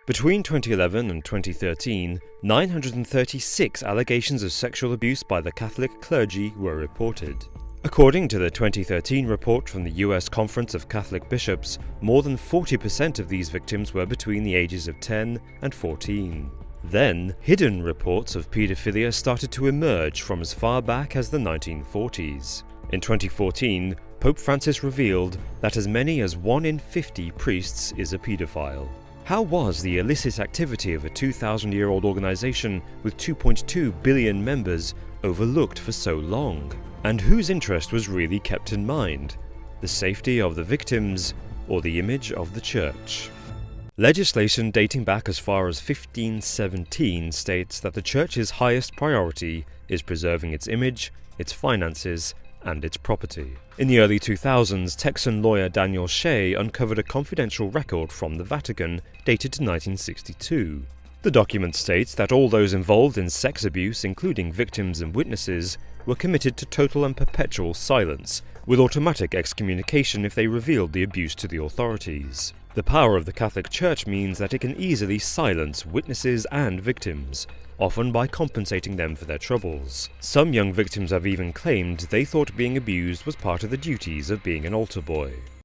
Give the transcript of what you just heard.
Between 2011 and 2013, 936 allegations of sexual abuse by the Catholic clergy were reported. According to the 2013 report from the US Conference of Catholic Bishops, more than 40% of these victims were between the ages of 10 and 14. Then, hidden reports of paedophilia started to emerge from as far back as the 1940s. In 2014, Pope Francis revealed that as many as 1 in 50 priests is a paedophile. How was the illicit activity of a 2,000-year-old organization with 2.2 billion members overlooked for so long? And whose interest was really kept in mind? The safety of the victims or the image of the Church? Legislation dating back as far as 1517 states that the Church's highest priority is preserving its image, its finances, and its property. In the early 2000s, Texan lawyer Daniel Shea uncovered a confidential record from the Vatican dated to 1962. The document states that all those involved in sex abuse, including victims and witnesses, were committed to total and perpetual silence, with automatic excommunication if they revealed the abuse to the authorities. The power of the Catholic Church means that it can easily silence witnesses and victims, often by compensating them for their troubles. Some young victims have even claimed they thought being abused was part of the duties of being an altar boy.